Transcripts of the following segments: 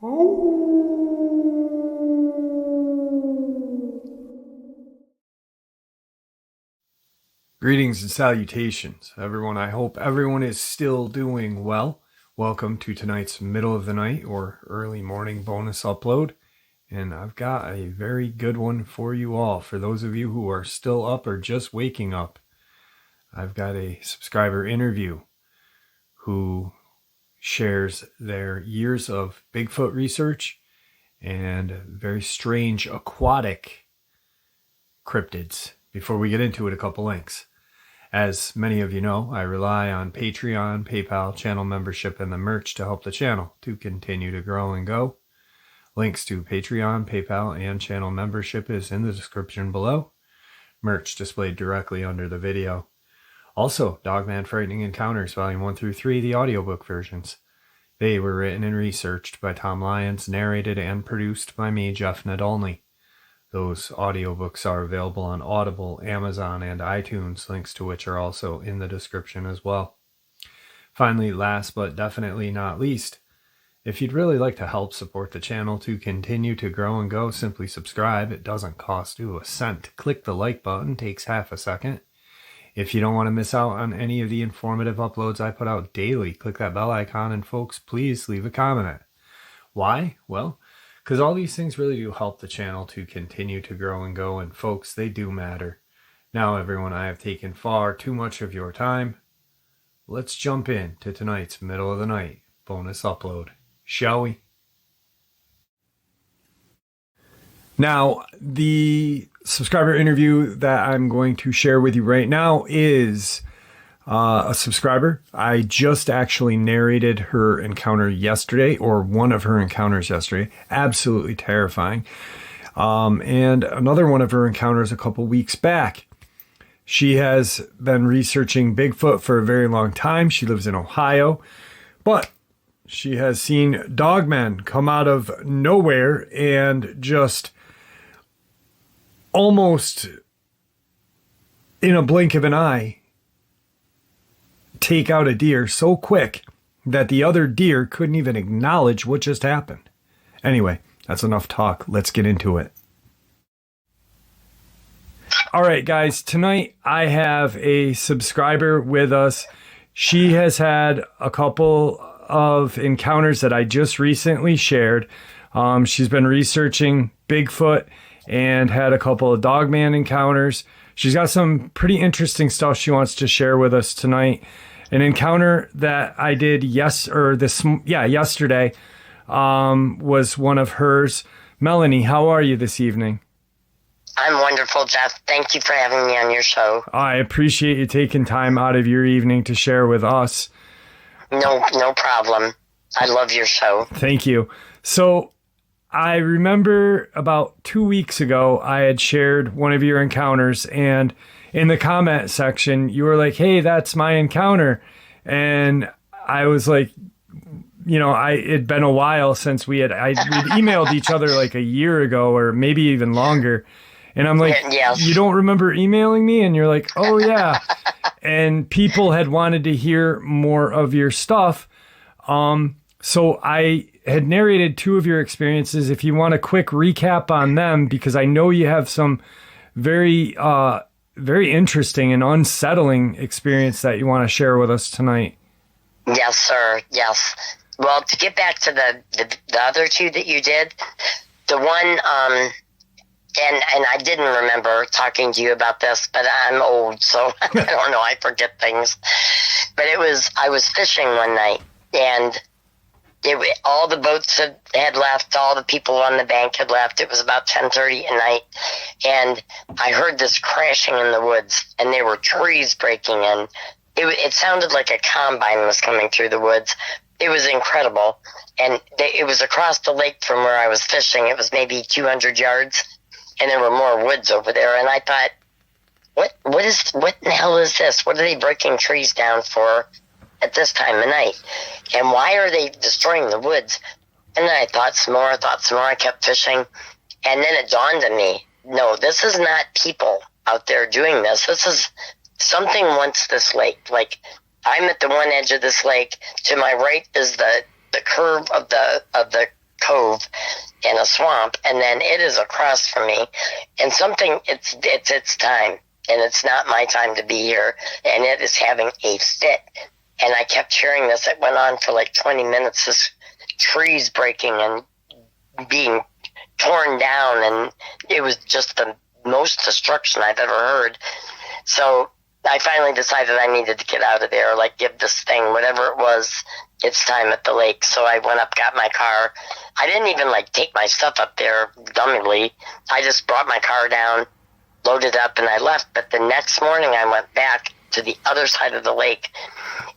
Greetings and salutations, everyone. I hope everyone is still doing well. Welcome to tonight's middle of the night or early morning bonus upload. And I've got a very good one for you all. For those of you who are still up or just waking up, I've got a subscriber interview who shares their years of Bigfoot research and very strange aquatic cryptids. Before we get into it, a couple links. As many of you know, I rely on Patreon, PayPal, channel membership, and the merch to help the channel to continue to grow and go. Links to Patreon, PayPal, and channel membership is in the description below. Merch displayed directly under the video. Also, Dogman Frightening Encounters, Volume 1 through 3, the audiobook versions. They were written and researched by Tom Lyons, narrated and produced by me, Jeff Nadolny. Those audiobooks are available on Audible, Amazon, and iTunes, links to which are also in the description as well. Finally, last but definitely not least, if you'd really like to help support the channel to continue to grow and go, simply subscribe. It doesn't cost you a cent. Click the like button, takes half a second. If you don't want to miss out on any of the informative uploads I put out daily, click that bell icon, and folks, please leave a comment. Why? Well, because all these things really do help the channel to continue to grow and go, and folks, they do matter. Now, everyone, I have taken far too much of your time. Let's jump in to tonight's middle of the night bonus upload, shall we? Now, the subscriber interview that I'm going to share with you right now is a subscriber. I just actually narrated her encounter yesterday, or one of her encounters yesterday. Absolutely terrifying. And another one of her encounters a couple weeks back. She has been researching Bigfoot for a very long time. She lives in Ohio, but she has seen Dogman come out of nowhere and just almost in a blink of an eye take out a deer so quick that the other deer couldn't even acknowledge what just happened. Anyway, that's enough talk. Let's get into it. All right, guys, tonight I have a subscriber with us. She has had a couple of encounters that I just recently shared. She's been researching Bigfoot and had a couple of Dogman encounters. She's got some pretty interesting stuff she wants to share with us tonight. An encounter that I did yesterday was one of hers. Melanie, how are you this evening? I'm wonderful, Jeff. Thank you for having me on your show. I appreciate you taking time out of your evening to share with us. No problem. I love your show. Thank you. So I remember about 2 weeks ago, I had shared one of your encounters, and in the comment section, you were like, hey, that's my encounter. And I was like, it'd been a while since we'd emailed each other like a year ago or maybe even longer. And I'm like, yes. You don't remember emailing me? And you're like, oh, yeah. And people had wanted to hear more of your stuff. So I had narrated two of your experiences. If you want a quick recap on them, because I know you have some very, very interesting and unsettling experience that you want to share with us tonight. Yes, sir. Yes. Well, to get back to the other two that you did, the one, and I didn't remember talking to you about this, but I'm old, so I don't know, I forget things. But I was fishing one night, and all the boats had left, all the people on the bank had left. It was about 10:30 at night, and I heard this crashing in the woods, and there were trees breaking in. It sounded like a combine was coming through the woods. It was incredible, and it was across the lake from where I was fishing. It was maybe 200 yards, and there were more woods over there, and I thought, what in the hell is this? What are they breaking trees down for at this time of night? And why are they destroying the woods? And then I thought some more. I kept fishing. And then it dawned on me, no, this is not people out there doing this. This is something wants this lake. Like, I'm at the one edge of this lake. To my right is the curve of the cove in a swamp, and then it is across from me, and it's its time, and it's not my time to be here, and it is having a fit. And I kept hearing this. It went on for like 20 minutes, this trees breaking and being torn down, and it was just the most destruction I've ever heard. So I finally decided I needed to get out of there, like give this thing, whatever it was, its time at the lake. So I went up, got my car. I didn't even like take my stuff up there dumbly. I just brought my car down, loaded up, and I left. But the next morning I went back to the other side of the lake,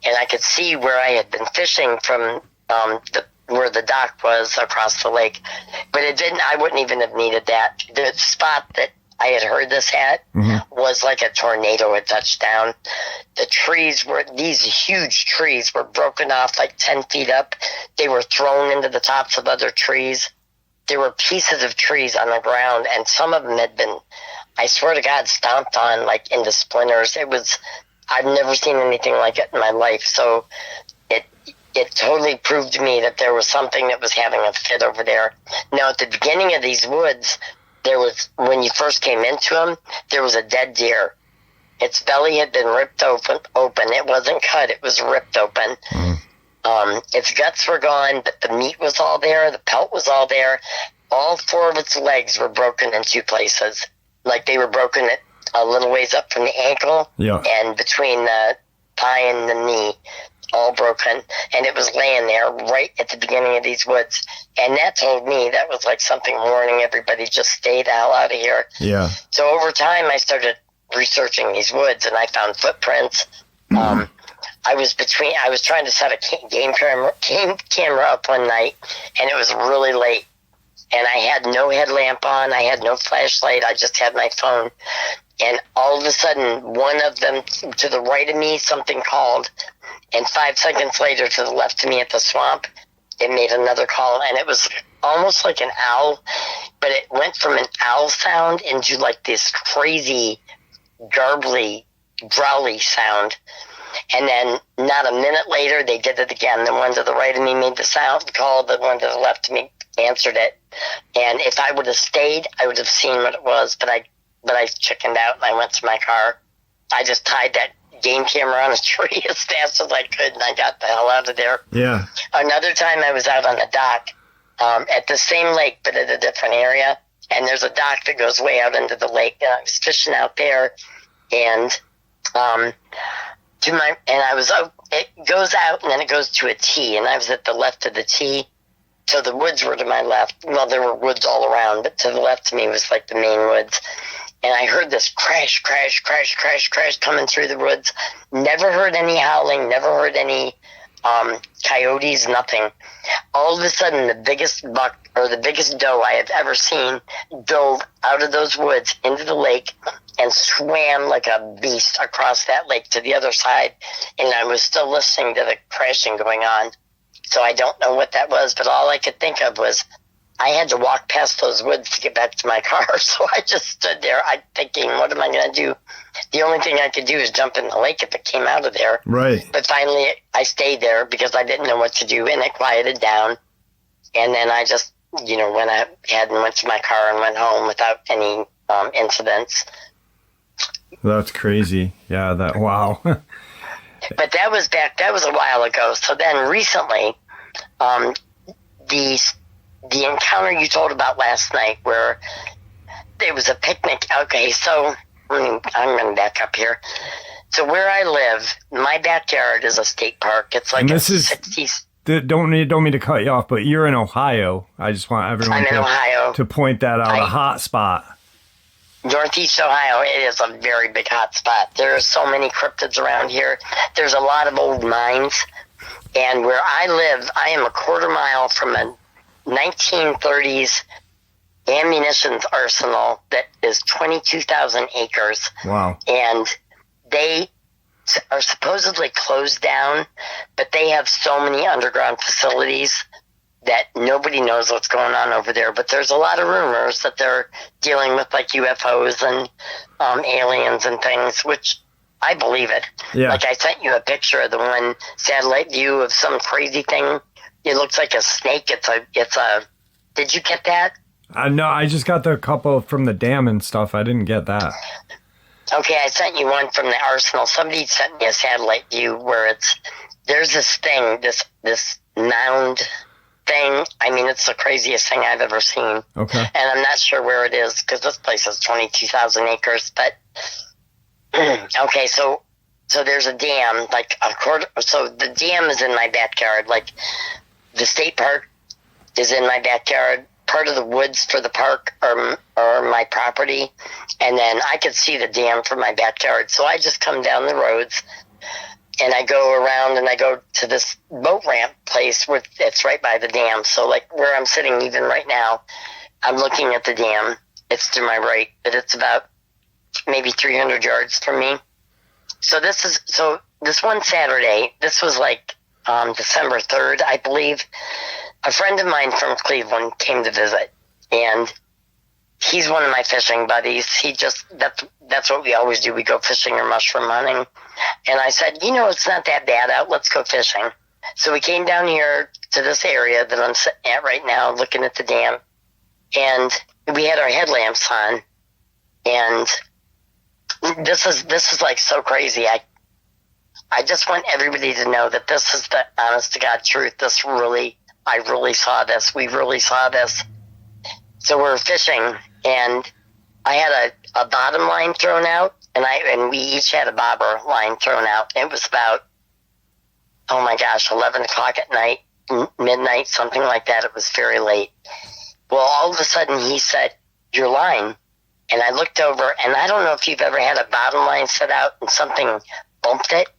and I could see where I had been fishing from where the dock was across the lake. But I wouldn't even have needed that. The spot that I had heard this at was like a tornado had touched down. The trees these huge trees were broken off like 10 feet up. They were thrown into the tops of other trees. There were pieces of trees on the ground, and some of them had been, I swear to God, stomped on like into splinters. I've never seen anything like it in my life. So it totally proved to me that there was something that was having a fit over there. Now, at the beginning of these woods, when you first came into them, there was a dead deer. Its belly had been ripped open. It wasn't cut. It was ripped open. Its guts were gone, but the meat was all there. The pelt was all there. All 4 of its legs were broken in 2 places. Like they were broken at a little ways up from the ankle and between the thigh and the knee. All broken, and it was laying there right at the beginning of these woods. And that told me that was like something warning everybody, just stay the hell out of here. Yeah. So over time, I started researching these woods, and I found footprints. I was trying to set a game camera up one night, and it was really late. And I had no headlamp on. I had no flashlight. I just had my phone. And all of a sudden, one of them to the right of me, something called. And 5 seconds later, to the left of me at the swamp, it made another call. And it was almost like an owl, but it went from an owl sound into like this crazy, garbly, growly sound. And then not a minute later, they did it again. The one to the right of me made the sound call. The one to the left of me answered it. And if I would have stayed, I would have seen what it was. But I chickened out, and I went to my car. I just tied that game camera on a tree as fast as I could, and I got the hell out of there. Yeah. Another time I was out on the dock at the same lake, but at a different area. And there's a dock that goes way out into the lake. And I was fishing out there, and it goes out, and then it goes to a T, and I was at the left of the T. So the woods were to my left. Well, there were woods all around, but to the left of me was like the main woods. And I heard this crash, crash, crash, crash, crash coming through the woods. Never heard any howling, never heard any coyotes, nothing. All of a sudden, the biggest buck or the biggest doe I have ever seen dove out of those woods into the lake and swam like a beast across that lake to the other side. And I was still listening to the crashing going on. So I don't know what that was, but all I could think of was I had to walk past those woods to get back to my car. So I just stood there, thinking, what am I going to do? The only thing I could do is jump in the lake if it came out of there. Right. But finally, I stayed there because I didn't know what to do, and it quieted down. And then I just, went ahead and went to my car and went home without any incidents. That's crazy. Yeah, wow. But that was a while ago. So then recently, the encounter you told about last night where there was a picnic. Okay, so I'm going to back up here. So where I live, my backyard is a state park. It's like don't mean to cut you off, but you're in Ohio. I just want everyone to point that out, a hot spot. Northeast Ohio, it is a very big hot spot. There are so many cryptids around here. There's a lot of old mines. And where I live, I am a quarter mile from a 1930s ammunitions arsenal that is 22,000 acres. Wow. And they are supposedly closed down, but they have so many underground facilities that nobody knows what's going on over there. But there's a lot of rumors that they're dealing with like UFOs and aliens and things, which I believe it. Yeah. Like I sent you a picture of the one satellite view of some crazy thing. It looks like a snake. It's a Did you get that? No, I just got the couple from the dam and stuff. I didn't get that. Okay, I sent you one from the arsenal. Somebody sent me a satellite view where there's this thing, this mound thing. I mean, it's the craziest thing I've ever seen. Okay. And I'm not sure where it is because this place is 22,000 acres. But okay, so there's a dam, like a quarter. So the dam is in my backyard. Like the state park is in my backyard. Part of the woods for the park are my property, and then I could see the dam from my backyard. So I just come down the roads, and I go around, and I go to this boat ramp place where it's right by the dam. So like where I'm sitting even right now, I'm looking at the dam. It's to my right, but it's about maybe 300 yards from me. So this one Saturday, this was like December 3rd, I believe. A friend of mine from Cleveland came to visit, and he's one of my fishing buddies. That's what we always do. We go fishing or mushroom hunting. And I said, it's not that bad out. Let's go fishing. So we came down here to this area that I'm sitting at right now, looking at the dam, and we had our headlamps on. And this is like so crazy. I just want everybody to know that this is the honest to God truth. I really saw this. We really saw this. So we're fishing, and I had a bottom line thrown out, and we each had a bobber line thrown out. It was about, 11 o'clock at night, midnight, something like that. It was very late. Well, all of a sudden he said, "Your line." And I looked over, and I don't know if you've ever had a bottom line set out and something bumped it.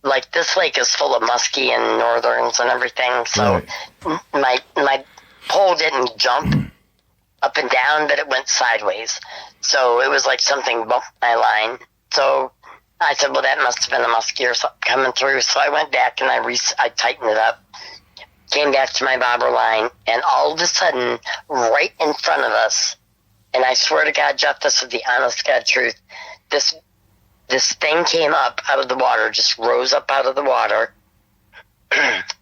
Like, this lake is full of muskie and northerns and everything, so right. my pole didn't jump up and down, but it went sideways. So it was like something bumped my line. So I said, well, that must have been a muskie or something coming through. So I went back and I tightened it up, came back to my bobber line, and all of a sudden, right in front of us, and I swear to God, Jeff, this is the honest God truth, this thing came up out of the water, just rose up out of the water.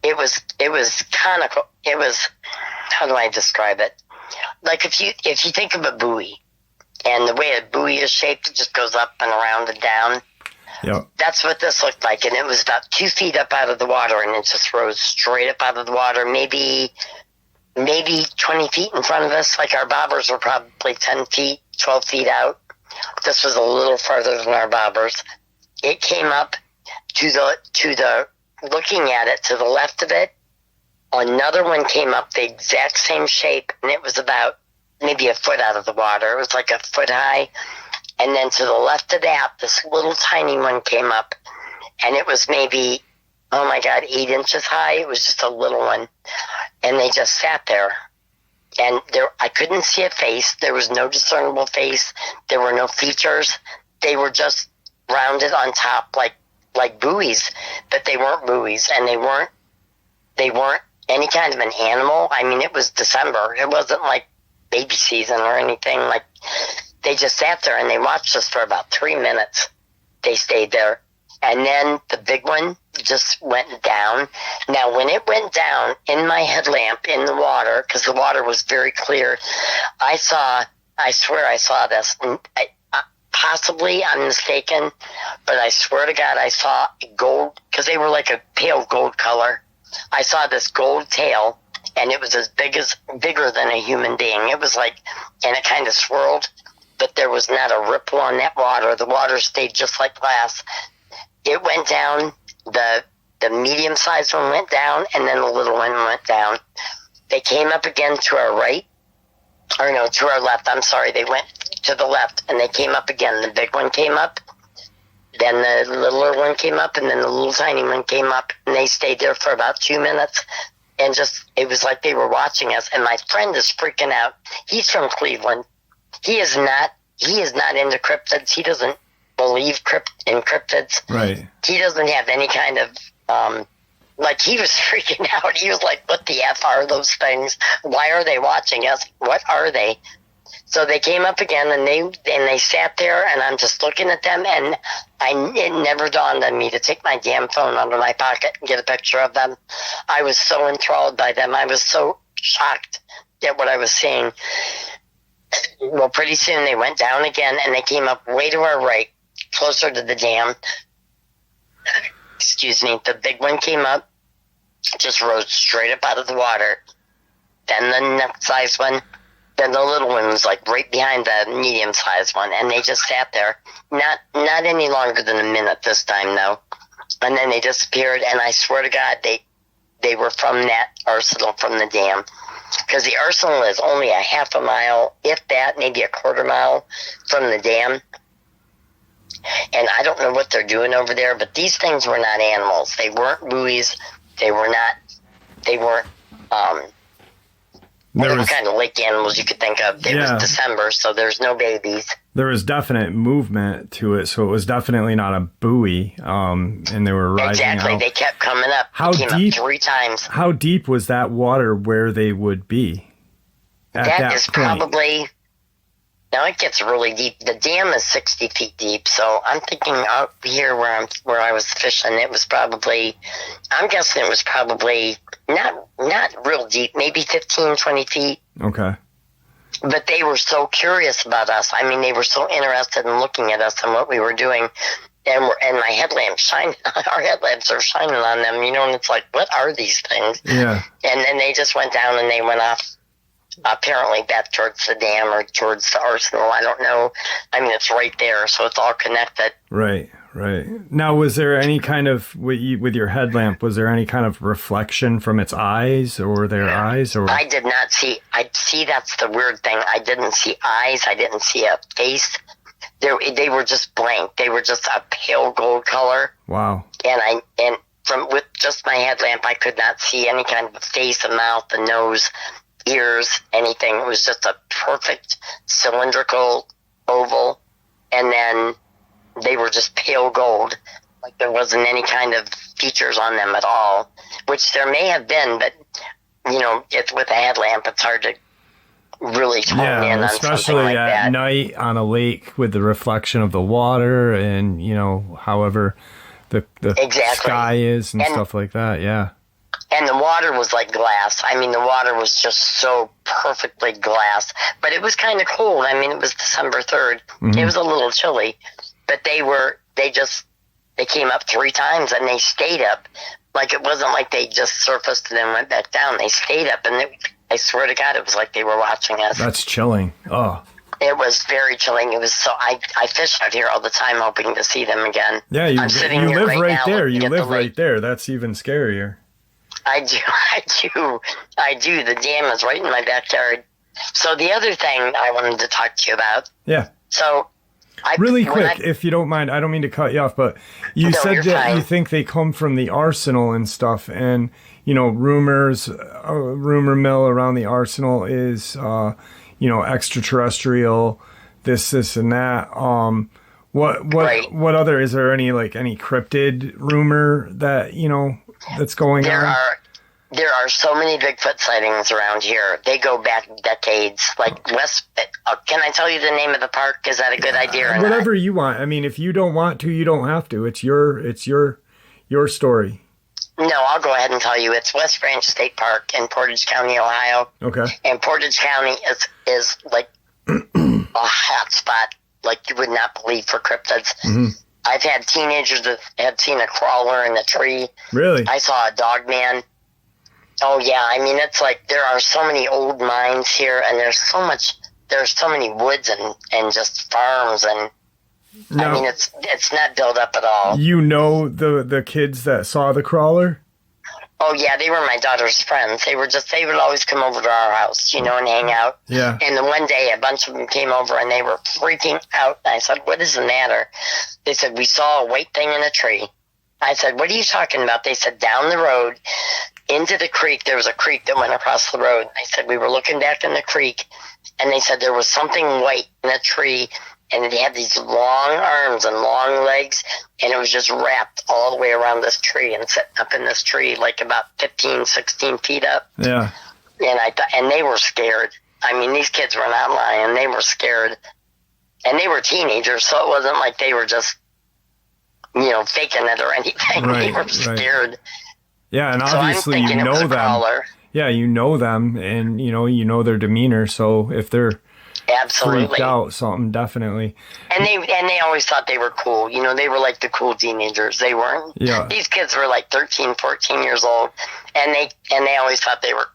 It was conical. It was, how do I describe it? Like if you think of a buoy, and the way a buoy is shaped, it just goes up and around and down. Yep. That's what this looked like, and it was about 2 feet up out of the water, and it just rose straight up out of the water, maybe 20 feet in front of us. Like our bobbers were probably 10 feet, 12 feet out. This was a little farther than our bobbers. It came up to the looking at it to the left of it. Another one came up the exact same shape, and it was about maybe a foot out of the water. It was like a foot high. And then to the left of that, this little tiny one came up, and it was maybe, 8 inches high. It was just a little one. And they just sat there. And I couldn't see a face. There was no discernible face. There were no features. They were just rounded on top like buoys, but they weren't buoys, and they weren't any kind of an animal. I mean, it was December. It wasn't like baby season or anything. Like, they just sat there and they watched us for about 3 minutes. They stayed there. And then the big one just went down. Now, when it went down in my headlamp in the water, because the water was very clear, I swear I saw this. Possibly I'm mistaken, but I swear to God I saw gold, because they were like a pale gold color. I saw this gold tail, and it was bigger than a human being. It was like, and it kind of swirled, but there was not a ripple on that water. The water stayed just like glass. It went down, the medium-sized one went down, and then the little one went down. They came up again to our right, or no, to our left. I'm sorry, they went to the left, and they came up again. The big one came up, then the littler one came up, and then the little tiny one came up, and they stayed there for about 2 minutes, and it was like they were watching us. And my friend is freaking out. He's from Cleveland. He is not into cryptids. He doesn't believe in cryptids. Right. He doesn't have any kind of he was freaking out. He was like, what the F are those things? Why are they watching us? What are they? So they came up again, and they sat there, and I'm just looking at them, and it never dawned on me to take my damn phone out of my pocket and get a picture of them. I was so enthralled by them. I was so shocked at what I was seeing. Well, pretty soon they went down again, and they came up way to our right, closer to the dam. Excuse me. The big one came up, just rose straight up out of the water. Then the next size one. Then the little one was like right behind the medium-sized one, and they just sat there. Not any longer than a minute this time, though. And then they disappeared, and I swear to God, they were from that arsenal, from the dam. Because the arsenal is only a half a mile, if that, maybe a quarter mile from the dam. And I don't know what they're doing over there, but these things were not animals. They weren't buoys. They weren't whatever kind of lake animals you could think of. It was December, so there's no babies. There was definite movement to it, so it was definitely not a buoy, and they were rising Exactly. out. They kept coming up. They came up 3 times. How deep was that water where they would be at that is point? Probably... Now it gets really deep. The dam is 60 feet deep, so I'm thinking out here where I was fishing, it was probably... I'm guessing it was probably not real deep, maybe 15, 20 feet. Okay. But they were so curious about us. I mean, they were so interested in looking at us and what we were doing. And my headlamp shining. Our headlamps are shining on them, you know, and it's like, what are these things? Yeah. And then they just went down and they went off, apparently back towards the dam or towards the arsenal. I don't know. I mean, it's right there, so it's all connected. Right. Now, was there any kind of, with your headlamp, was there any kind of reflection from its eyes or their eyes? Or I did not see. That's the weird thing. I didn't see eyes. I didn't see a face. They were just blank. They were just a pale gold color. Wow. And with just my headlamp, I could not see any kind of a face, a mouth, a nose, ears, anything. It was just a perfect cylindrical oval, and then they were just pale gold. Like there wasn't any kind of features on them at all, which there may have been, but you know, it's with a headlamp, it's hard to really tone in on something like that. Especially at night on a lake with the reflection of the water and, you know, however the sky is and stuff like that. Yeah. And the water was like glass. I mean, the water was just so perfectly glass. But it was kind of cold. I mean, it was December 3rd. Mm-hmm. It was a little chilly. But they came up 3 times and they stayed up. Like, it wasn't like they just surfaced and then went back down. They stayed up, and I swear to God, it was like they were watching us. That's chilling. Oh. It was very chilling. It was so... I fish out here all the time hoping to see them again. Yeah, you live right there. You live right there. That's even scarier. I do. The dam is right in my backyard. So the other thing I wanted to talk to you about. Yeah. So... Really quick, if you don't mind, I don't mean to cut you off, but you said that you think they come from the arsenal and stuff, and, you know, rumor mill around the arsenal is, you know, extraterrestrial, this and that. What other, is there any cryptid rumor that, you know, that's going on? There are so many Bigfoot sightings around here. They go back decades. Like can I tell you the name of the park? Is that a good idea or whatever not? You want. I mean, if you don't want to, you don't have to. It's your story. No, I'll go ahead and tell you. It's West Branch State Park in Portage County, Ohio. Okay. And Portage County is like a hot spot, like you would not believe, for cryptids. Mm-hmm. I've had teenagers that have seen a crawler in a tree. Really? I saw a Dogman. Oh, yeah. I mean, it's like there are so many old mines here, and there's so many woods and just farms, and no. I mean, it's not built up at all. You know the kids that saw the crawler? Oh, yeah. They were my daughter's friends. They would always come over to our house, you know, and hang out. Yeah. And the one day, a bunch of them came over, and they were freaking out. And I said, what is the matter? They said, we saw a white thing in a tree. I said, what are you talking about? They said, down the road into the creek. There was a creek that went across the road. I said, we were looking back in the creek, and they said there was something white in a tree, and it had these long arms and long legs, and it was just wrapped all the way around this tree and sitting up in this tree like about 15, 16 feet up. Yeah. And they were scared. I mean, these kids were not lying. They were scared. And they were teenagers, so it wasn't like they were just, you know, faking it or anything. Right, they were scared. Right. Yeah, and obviously you know them. Crawler. yeah, you know them, and you know their demeanor. So if they're Absolutely freaked out, something definitely. And they always thought they were cool. They were like the cool teenagers. They weren't. Yeah. These kids were like 13, 14 years old, and they always thought they were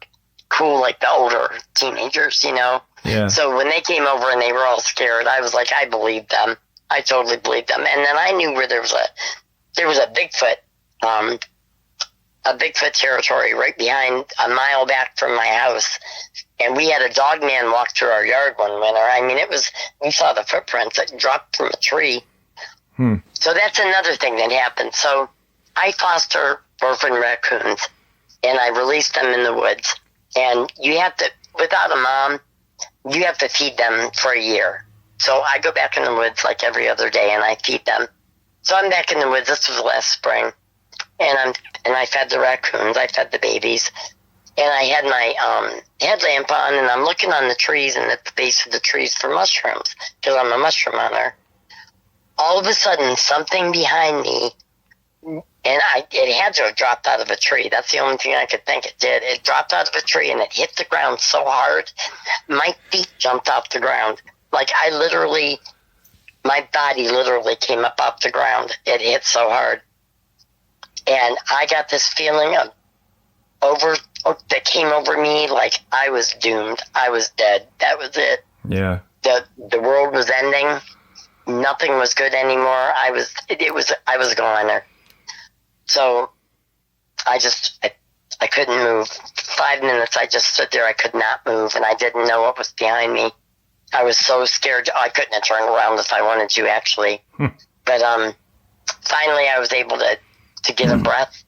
cool, like the older teenagers. Yeah. So when they came over and they were all scared, I was like, I believed them. I totally believed them. And then I knew where there was a Bigfoot, a Bigfoot territory right behind, a mile back from my house. And we had a Dogman walk through our yard one winter. I mean, we saw the footprints that dropped from a tree. So that's another thing that happened. So I foster orphan raccoons, and I release them in the woods. And you have to, without a mom, you have to feed them for a year. So I go back in the woods like every other day, and I feed them. So I'm back in the woods. This was last spring, and I fed the raccoons. I fed the babies. And I had my headlamp on, and I'm looking on the trees and at the base of the trees for mushrooms, because I'm a mushroom hunter. All of a sudden, something behind me, and it had to have dropped out of a tree. That's the only thing I could think it did. It dropped out of a tree, and it hit the ground so hard, my feet jumped off the ground. Like my body literally came up off the ground. It hit so hard. And I got this feeling that came over me like I was doomed. I was dead. That was it. Yeah. The world was ending. Nothing was good anymore. I was gone. So I couldn't move. 5 minutes I just stood there. I could not move, and I didn't know what was behind me. I was so scared. I couldn't have turned around if I wanted to, actually. But finally I was able to get a breath.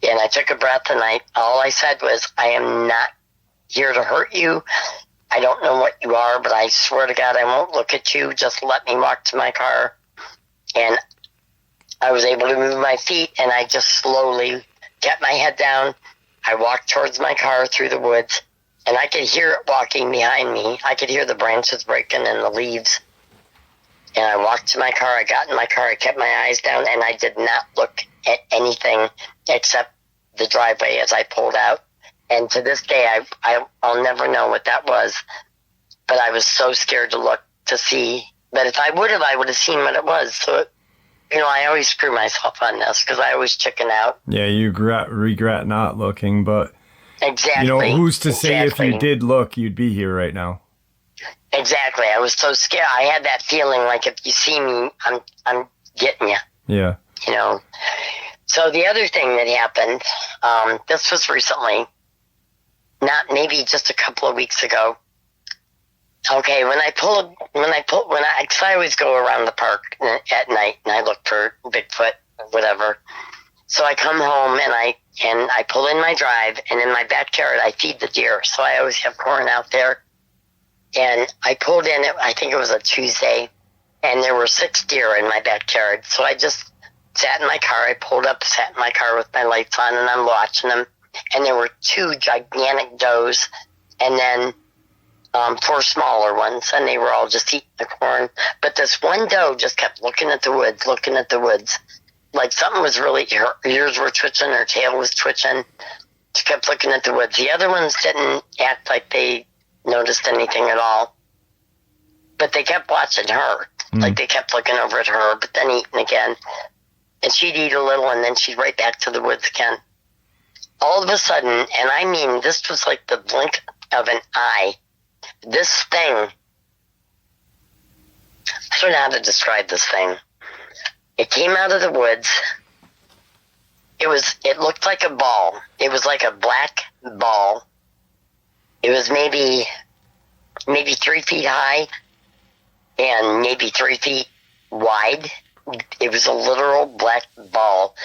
And I took a breath, and all I said was, I am not here to hurt you. I don't know what you are, but I swear to God, I won't look at you. Just let me walk to my car. And I was able to move my feet, and I just slowly kept my head down. I walked towards my car through the woods, and I could hear it walking behind me. I could hear the branches breaking and the leaves. And I walked to my car. I got in my car. I kept my eyes down, and I did not look at anything except the driveway as I pulled out. And to this day, I'll never know what that was. But I was so scared to look to see. But if I would have seen what it was. So, I always screw myself on this because I always chicken out. Yeah, you regret not looking, but exactly. Who's to say if you did look, you'd be here right now? Exactly. I was so scared. I had that feeling like if you see me, I'm getting you. Yeah. So the other thing that happened, this was recently, not maybe just a couple of weeks ago. Okay, cause I always go around the park at night and I look for Bigfoot or whatever. So I come home and I pull in my drive, and in my backyard I feed the deer. So I always have corn out there. And I pulled in, I think it was a Tuesday, and there were 6 deer in my backyard. So I just sat in my car. I pulled up, sat in my car with my lights on, and I'm watching them. And there were 2 gigantic does, and then 4 smaller ones, and they were all just eating the corn. But this one doe just kept looking at the woods. Like something was her ears were twitching, her tail was twitching. She kept looking at the woods. The other ones didn't act like they noticed anything at all. But they kept watching her. Like they kept looking over at her, but then eating again. And she'd eat a little, and then she'd right back to the woods again. All of a sudden, and I mean, this was like the blink of an eye. This thing, I don't know how to describe this thing. It came out of the woods. It looked like a ball. It was like a black ball. It was maybe 3 feet high and maybe 3 feet wide. It was a literal black ball,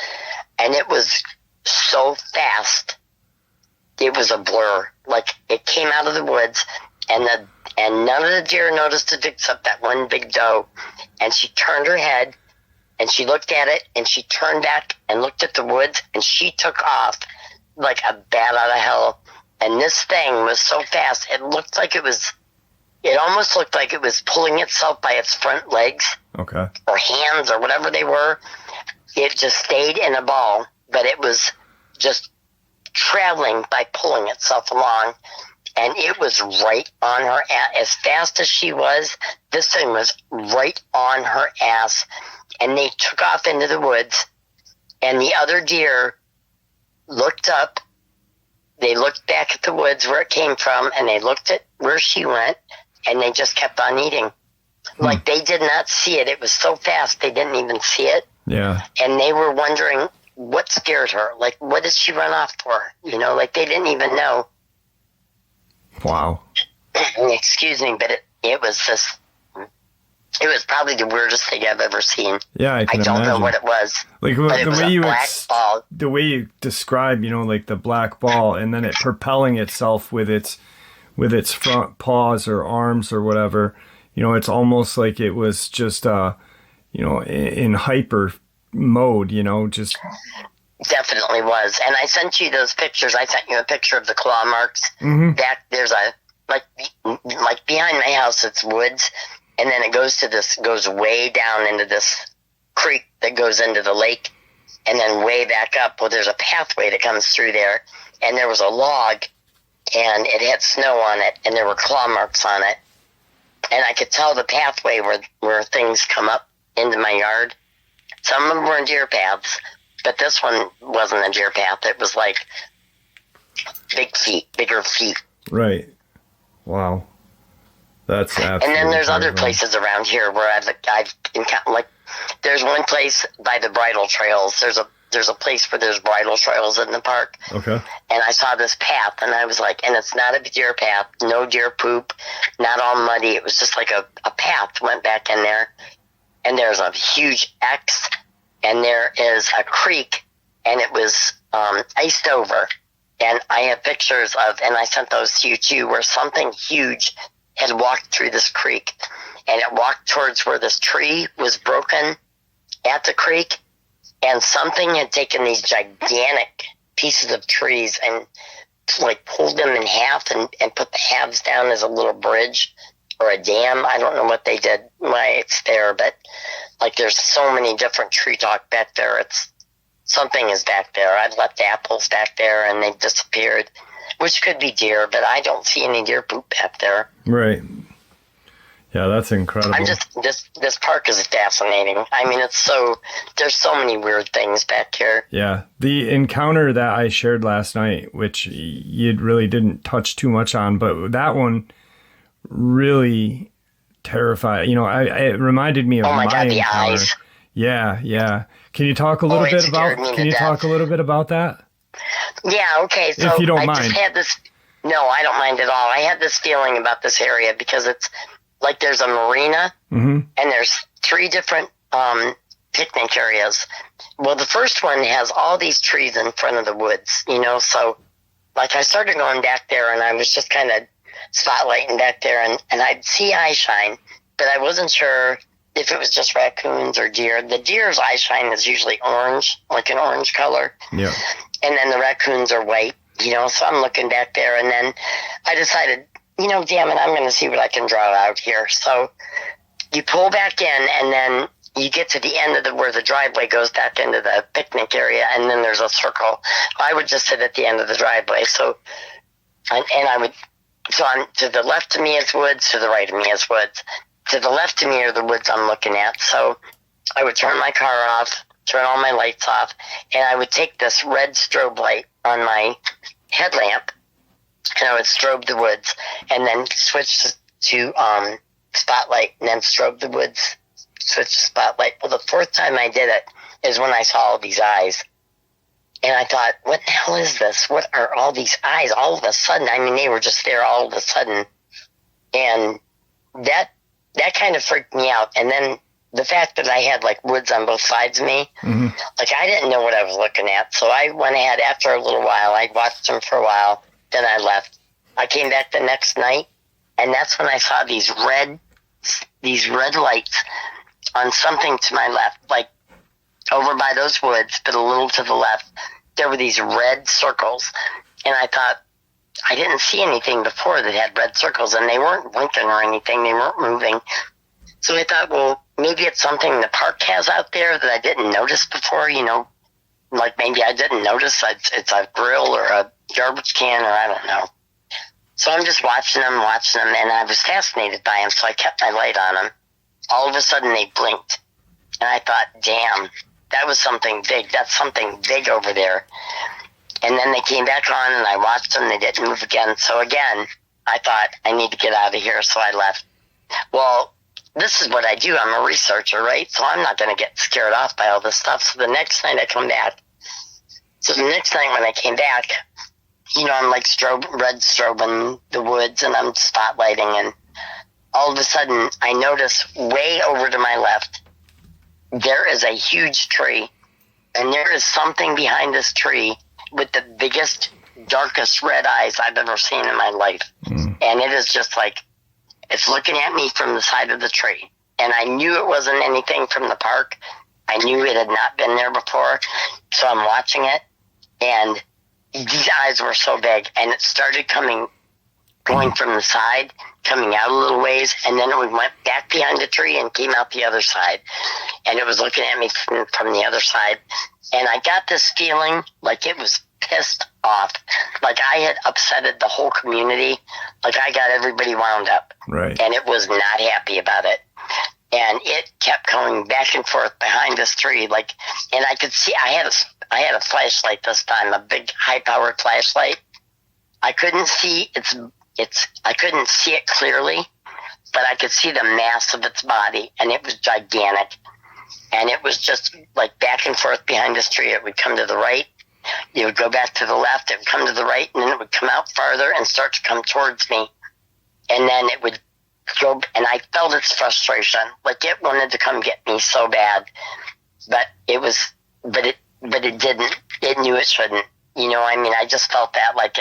and it was so fast. It was a blur. Like it came out of the woods, and none of the deer noticed it except that one big doe. And she turned her head, and she looked at it, and she turned back and looked at the woods, and she took off like a bat out of hell. And this thing was so fast, it almost looked like it was pulling itself by its front legs. Okay. Or hands or whatever they were. It just stayed in a ball, but it was just traveling by pulling itself along. And it was right on her ass. As fast as she was, this thing was right on her ass. And they took off into the woods. And the other deer looked up. They looked back at the woods where it came from. And they looked at where she went. And they just kept on eating. Like, they did not see it. It was so fast, they didn't even see it. Yeah. And they were wondering what scared her. Like, what did she run off for? You know, like, they didn't even know. Wow. Excuse me, but it was probably the weirdest thing I've ever seen. Yeah, I don't imagine. Know what it was. Like the way you describe, you know, like the black ball, and then it propelling itself with its front paws or arms or whatever. You know, it's almost like it was just, you know, in hyper mode. You know, just. Definitely was. And I sent you those pictures. I sent you a picture of the claw marks. Mm-hmm. There's like behind my house, it's woods. And then it goes way down into this creek that goes into the lake. And then way back up, well, there's a pathway that comes through there. And there was a log and it had snow on it and there were claw marks on it. And I could tell the pathway where things come up into my yard. Some of them were deer paths. But this one wasn't a deer path. It was like bigger feet. Right. Wow. That's absolutely. And then there's other places around here where I've encountered, like, there's one place by the bridle trails. There's a place where there's bridle trails in the park. Okay. And I saw this path, and I was like, and it's not a deer path, no deer poop, not all muddy. It was just like a path went back in there, and there's a huge X. And there is a creek, and it was iced over. And I have pictures of, and I sent those to you too, where something huge had walked through this creek. And it walked towards where this tree was broken at the creek. And something had taken these gigantic pieces of trees and like pulled them in half and put the halves down as a little bridge or a dam. I don't know what they did, why it's there, but like there's so many different tree talk back there. It's something is back there. I've left apples back there and they've disappeared, which could be deer, but I don't see any deer poop back there. Right. Yeah, that's incredible. This park is fascinating. I mean, there's so many weird things back here. Yeah. The encounter that I shared last night, which you really didn't touch too much on, but that one really terrified. You know, it reminded me of my God, the encounter. eyes. Yeah. Can you talk a little bit about that? Yeah, okay. So if you don't I mind. just had this. No, I don't mind at all. I had this feeling about this area because it's like there's a marina and there's 3 different picnic areas. Well, the first one has all these trees in front of the woods, you know, so like I started going back there and I was just kind of spotlighting back there and I'd see eye shine, but I wasn't sure if it was just raccoons or deer. The deer's eye shine is usually orange, like an orange color. Yeah. And then the raccoons are white, you know, so I'm looking back there and then I decided, you know, damn it, I'm going to see what I can draw out here. So you pull back in and then you get to the end of where the driveway goes back into the picnic area and then there's a circle. I would just sit at the end of the driveway. So, I'm to the left of me is woods, to the right of me is woods. To the left of me are the woods I'm looking at. So I would turn my car off, turn all my lights off, and I would take this red strobe light on my headlamp and I would strobe the woods and then switch to spotlight and then strobe the woods, switch to spotlight. Well, the 4th time I did it is when I saw all these eyes. And I thought, what the hell is this? What are all these eyes all of a sudden? I mean, they were just there all of a sudden. And that kind of freaked me out. And then the fact that I had like woods on both sides of me, like I didn't know what I was looking at. So I went ahead after a little while. I watched them for a while. Then I left. I came back the next night. And that's when I saw these red lights on something to my left, like over by those woods, but a little to the left. There were these red circles. And I thought, I didn't see anything before that had red circles, and they weren't blinking or anything. They weren't moving. So I thought, well, maybe it's something the park has out there that I didn't notice before, you know, like maybe I didn't notice it's a grill or a garbage can, or I don't know. So I'm just watching them, and I was fascinated by them, so I kept my light on them. All of a sudden, they blinked, and I thought, damn, that was something big. That's something big over there. And then they came back on, and I watched them. They didn't move again. So again, I thought, I need to get out of here, so I left. Well, this is what I do. I'm a researcher, right? So I'm not going to get scared off by all this stuff. So the next night I come back. So the next night when I came back, you know, I'm like red strobing the woods, and I'm spotlighting, and all of a sudden I notice way over to my left, there is a huge tree, and there is something behind this tree with the biggest, darkest red eyes I've ever seen in my life. And it is just like, it's looking at me from the side of the tree. And I knew it wasn't anything from the park. I knew it had not been there before. So I'm watching it, and these eyes were so big, and it started going from the side, coming out a little ways, and then it went back behind the tree and came out the other side. And it was looking at me from the other side. And I got this feeling like it was pissed off. Like I had upsetted the whole community. Like I got everybody wound up. Right. And it was not happy about it. And it kept going back and forth behind this tree. Like, and I could see, I had a flashlight this time, a big high-powered flashlight. I couldn't see I couldn't see it clearly, but I could see the mass of its body, and it was gigantic. And it was just like back and forth behind this tree. It would come to the right, it would go back to the left, it would come to the right, and then it would come out farther and start to come towards me. And then it would go, and I felt its frustration. Like it wanted to come get me so bad, but it didn't. It knew it shouldn't. You know, I mean, I just felt that like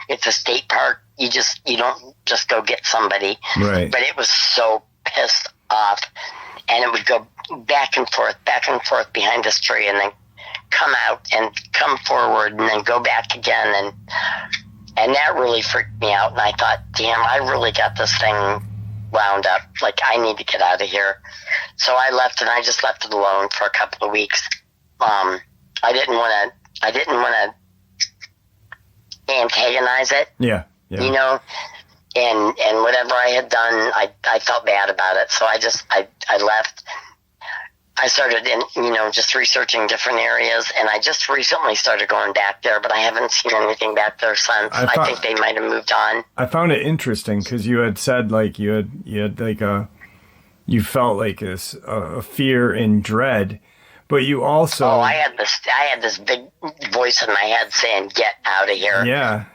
it's a state park. You don't just go get somebody. Right. But it was so pissed off, and it would go back and forth behind this tree, and then come out and come forward and then go back again. And that really freaked me out. And I thought, damn, I really got this thing wound up. Like, I need to get out of here. So I left, and I just left it alone for a couple of weeks. I didn't want to antagonize it. Yeah. You know, and whatever I had done, I felt bad about it. So I left. I started just researching different areas, and I just recently started going back there, but I haven't seen anything back there since. I think they might have moved on. I found it interesting because you had said like you had like you felt like a fear and dread, but you also I had this big voice in my head saying, "Get out of here!" Yeah,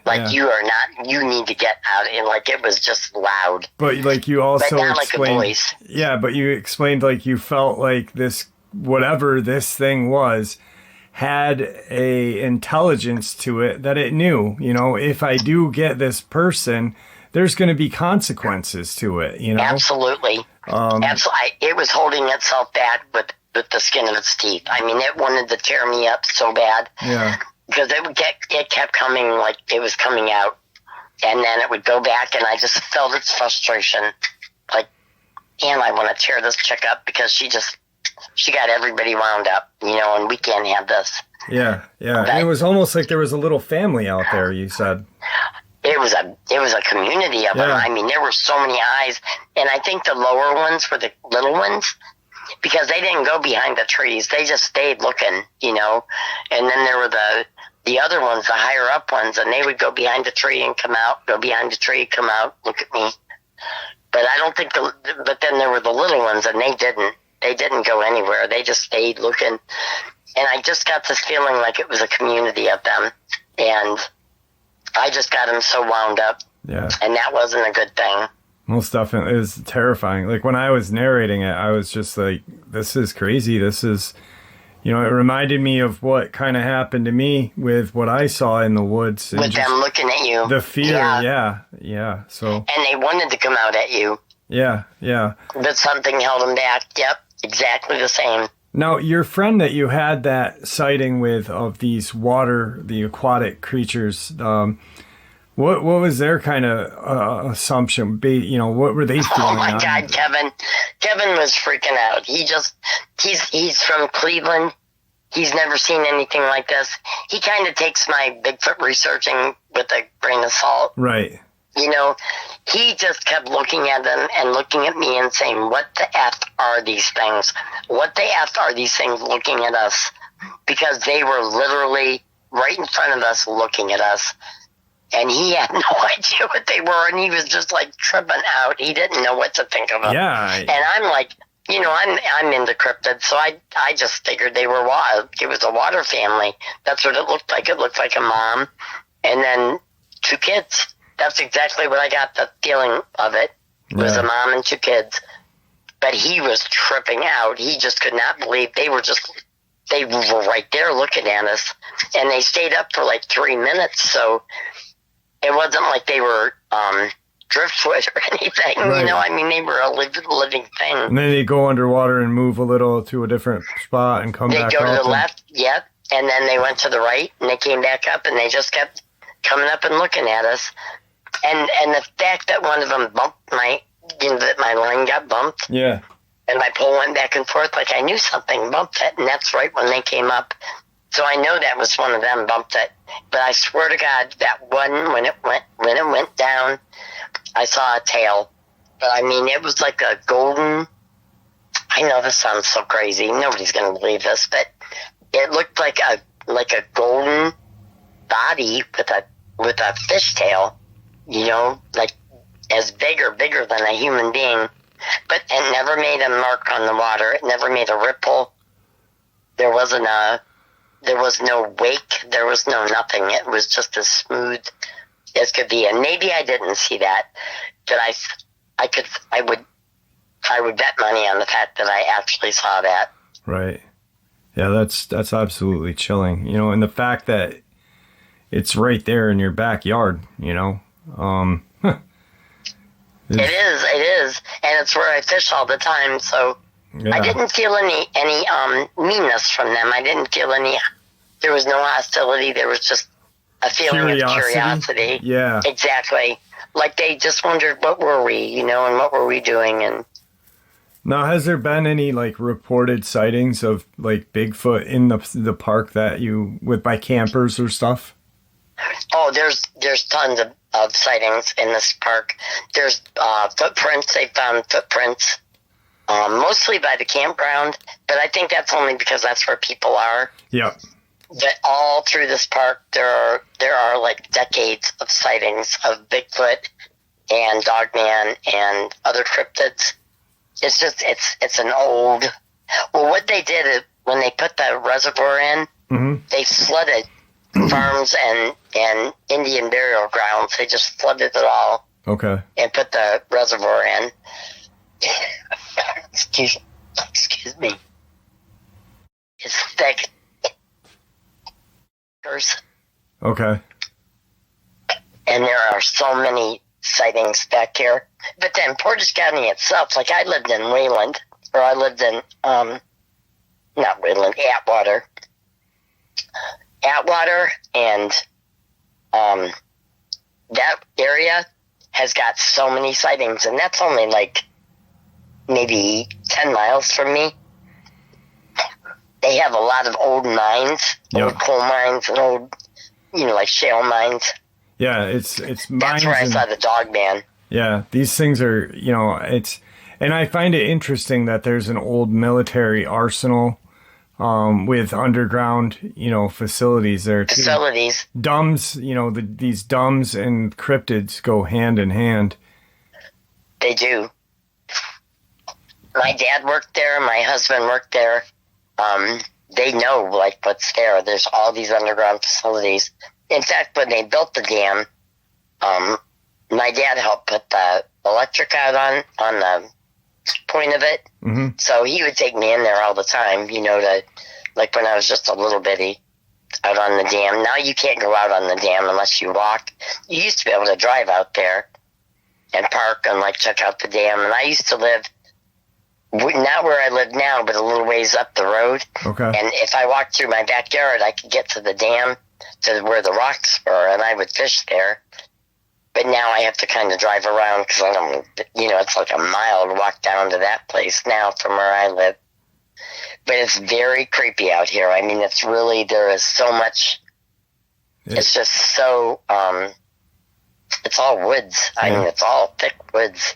you need to get out. And like it was just loud. But like you also but not explained, like a voice. Yeah, but you explained like you felt like this whatever this thing was had a intelligence to it that it knew. You know, if I do get this person, there's going to be consequences to it. You know, absolutely. Absolutely. It was holding itself back with the skin of its teeth. I mean, it wanted to tear me up so bad. Yeah. Because it kept coming like it was coming out. And then it would go back, and I just felt its frustration. Like, damn, I want to tear this chick up because she got everybody wound up, you know, and we can't have this. Yeah, yeah. And it was almost like there was a little family out there, you said. It was a community of them. I mean, there were so many eyes, and I think the lower ones were the little ones, because they didn't go behind the trees. They just stayed looking, you know. And then there were the other ones, the higher up ones, and they would go behind the tree and come out, go behind the tree, come out, look at me. But I don't think but then there were the little ones, and they didn't go anywhere. They just stayed looking. And I just got this feeling like it was a community of them. And I just got them so wound up. Yeah. And that wasn't a good thing. Most definitely. It was terrifying. Like when I was narrating it, I was just like, this is crazy. This is, you know, it reminded me of what kind of happened to me with what I saw in the woods. With them looking at you. The fear. Yeah. So. And they wanted to come out at you. Yeah. But something held them back. Yep. Exactly the same. Now, your friend that you had that sighting with of these the aquatic creatures, what was their kind of assumption? You know, what were they feeling? Oh my God, Kevin was freaking out. He's from Cleveland. He's never seen anything like this. He kind of takes my Bigfoot researching with a grain of salt. Right. You know, he just kept looking at them and looking at me and saying, what the F are these things? What the F are these things looking at us? Because they were literally right in front of us looking at us. And he had no idea what they were, and he was just like tripping out. He didn't know what to think of them. Yeah. And I'm like, you know, I'm into cryptids, so I just figured they were wild. It was a water family. That's what it looked like. It looked like a mom and then 2 kids. That's exactly what I got the feeling of it. It was a mom and 2 kids. But he was tripping out. He just could not believe they were right there looking at us. And they stayed up for like 3 minutes, so it wasn't like they were driftwood or anything. Right. You know, I mean, they were a living thing. And then they go underwater and move a little to a different spot and come back up. They go to the left, yep, and then they went to the right, and they came back up, and they just kept coming up and looking at us. And the fact that one of them bumped that my line got bumped. Yeah. And my pole went back and forth like I knew something bumped it, and that's right when they came up. So I know that was one of them bumped it. But I swear to God, that one, when it went down, I saw a tail. But I mean, it was like a golden, I know this sounds so crazy, nobody's going to believe this, but it looked like a golden body with a fishtail, you know, like as bigger than a human being. But it never made a mark on the water. It never made a ripple. There was no wake. There was no nothing. It was just as smooth as could be. And maybe I didn't see that, but I would bet money on the fact that I actually saw that. Right. Yeah, that's absolutely chilling. You know, and the fact that it's right there in your backyard, you know. It is, and it's where I fish all the time. So yeah. I didn't feel any meanness from them. I didn't feel any. There was no hostility. There was just a feeling of curiosity. Yeah, exactly. Like they just wondered, what were we, you know, and what were we doing? And now, has there been any like reported sightings of like Bigfoot in the park that by campers or stuff? Oh, there's tons of sightings in this park. There's footprints. They found footprints, mostly by the campground, but I think that's only because that's where people are. Yeah. But all through this park, there are like decades of sightings of Bigfoot and Dogman and other cryptids. It's just it's an old. Well, what they did is when they put the reservoir in, mm-hmm. they flooded farms and Indian burial grounds. They just flooded it all. Okay. And put the reservoir in. Excuse me. It's thick. Okay. And there are so many sightings back here. But then Portage County itself, like I lived in Wayland, or I lived in, not Wayland, Atwater. And that area has got so many sightings, and that's only like maybe 10 miles from me. They have a lot of old mines, old coal mines, and old, you know, like shale mines. Yeah, it's mines. That's where I saw the Dogman. Yeah, these things are, you know, and I find it interesting that there's an old military arsenal with underground, you know, facilities there too. Facilities. Dumbs, you know, these dumbs and cryptids go hand in hand. They do. My dad worked there. My husband worked there. They know like what's there. There's all these underground facilities. In fact, when they built the dam, my dad helped put the electric out on the point of it. Mm-hmm. So he would take me in there all the time, you know, like when I was just a little bitty out on the dam. Now you can't go out on the dam unless you walk. You used to be able to drive out there and park and like check out the dam. And I used to live not where I live now, but a little ways up the road. Okay. And if I walked through my backyard, I could get to the dam, to where the rocks were, and I would fish there. But now I have to kind of drive around because I don't, you know, it's like a mile to walk down to that place now from where I live. but it's very creepy out here. I mean, it's really, there is so much. It's just so, it's all woods. I mean, it's all thick woods.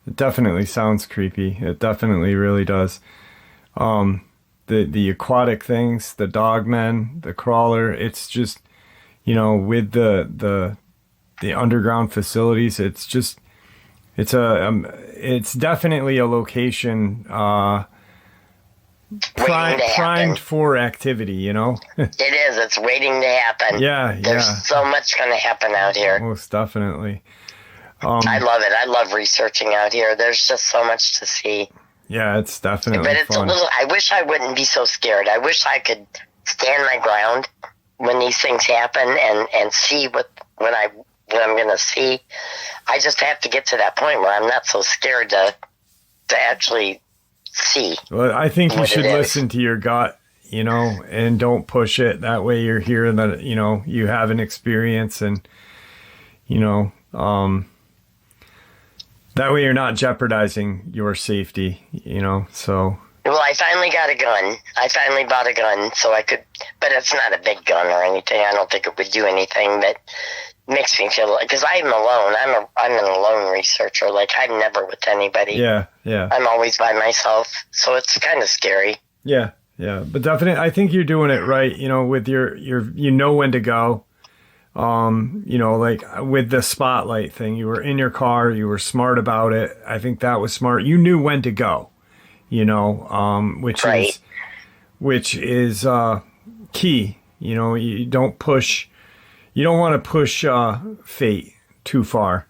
It definitely sounds creepy. It definitely really does. The aquatic things, the Dogman, the crawler, it's just, you know, with the underground facilities, it's just, it's definitely a location primed for activity, you know. It is. It's waiting to happen. There's so much going to happen out here. Most definitely. I love it. I love researching out here. There's just so much to see. Yeah, it's definitely But it's fun. I wish I wouldn't be so scared. I wish I could stand my ground when these things happen and see what I'm going to see. I just have to get to that point where I'm not so scared to actually see. Well, I think you should listen to your gut, you know, and don't push it. That way you're hearing that, you know, you have an experience, and, you know, that way you're not jeopardizing your safety, you know, so. Well, I finally got a gun. I finally bought a gun so I could, but it's not a big gun or anything. I don't think it would do anything, but makes me feel like, because I'm alone. I'm an alone researcher. Like, I'm never with anybody. Yeah. I'm always by myself, so it's kind of scary. Yeah, but definitely, I think you're doing it right. You know, with your you know when to go. You know, like with the spotlight thing, you were in your car, you were smart about it. I think that was smart. You knew when to go. You know, which is key. You know, you don't push. You don't want to push fate too far.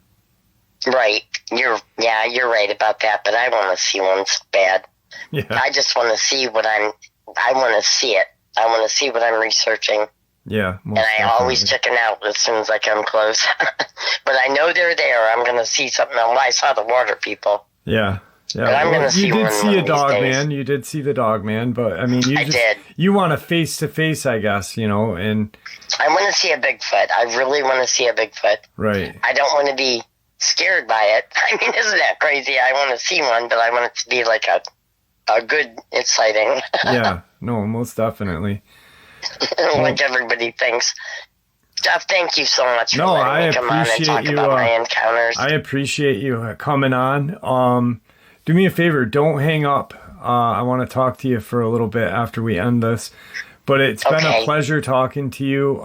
Right. You're right about that, but I want to see one bad. Yeah. I just want to see I want to see it. I want to see what I'm researching. Yeah. And I always chicken out as soon as I come close. But I know they're there. I'm going to see something else. I saw the water people. Yeah. But I'm going to see one. You did see a Dogman. You did see the Dogman, but I mean, you want a face-to-face, I guess, you know, and I want to see a Bigfoot. I really want to see a Bigfoot. Right. I don't want to be scared by it. I mean, isn't that crazy? I want to see one, but I want it to be like a good sighting. Yeah. No, most definitely. Like everybody thinks. Jeff, thank you so much for letting me come on and talk about my encounters. I appreciate you coming on. Do me a favor, don't hang up. I want to talk to you for a little bit after we end this. But it's been a pleasure talking to you.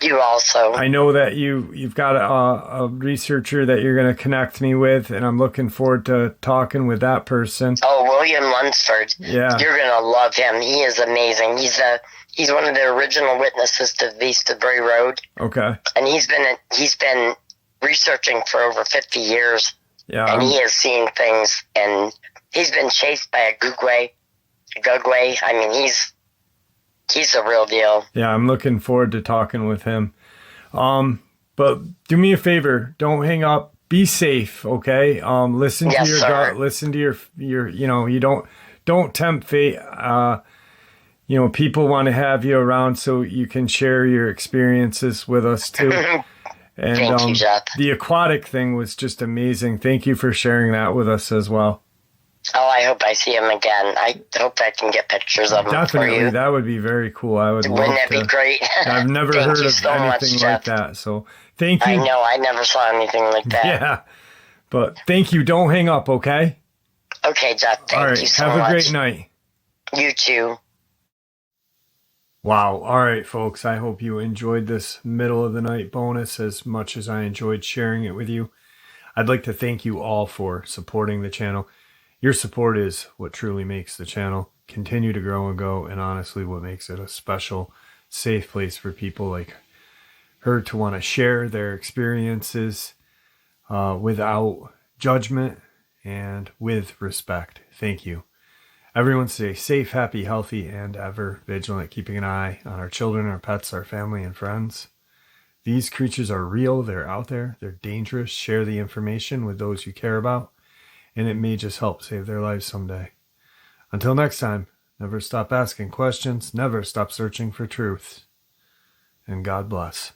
You also. I know that you've got a researcher that you're going to connect me with, and I'm looking forward to talking with that person. Oh, William Lunsford. Yeah. You're going to love him. He is amazing. He's one of the original witnesses to the Easterbury Road. Okay. And he's been researching for over 50 years. Yeah. And he has seen things, and he's been chased by a gugwe. I mean, he's the real deal. Yeah, I'm looking forward to talking with him. But do me a favor, don't hang up. Be safe, okay? Listen to your gut. Listen to your you know, you don't tempt fate. You know, people want to have you around so you can share your experiences with us too. And Thank you, Jeff. The aquatic thing was just amazing. Thank you for sharing that with us as well. Oh, I hope I see him again. I hope I can get pictures of him Definitely, for you. That would be very cool. Wouldn't that be great? I've never heard of anything like that. So thank you. I know. I never saw anything like that. Yeah. But thank you. Don't hang up, okay? Okay, Jeff. Thank you so much. Have a great night. You too. Wow. All right, folks. I hope you enjoyed this middle of the night bonus as much as I enjoyed sharing it with you. I'd like to thank you all for supporting the channel. Your support is what truly makes the channel continue to grow and go, and honestly what makes it a special, safe place for people like her to want to share their experiences without judgment and with respect. Thank you. Everyone stay safe, happy, healthy, and ever vigilant, keeping an eye on our children, our pets, our family, and friends. These creatures are real. They're out there. They're dangerous. Share the information with those you care about, and it may just help save their lives someday. Until next time, never stop asking questions, never stop searching for truth, and God bless.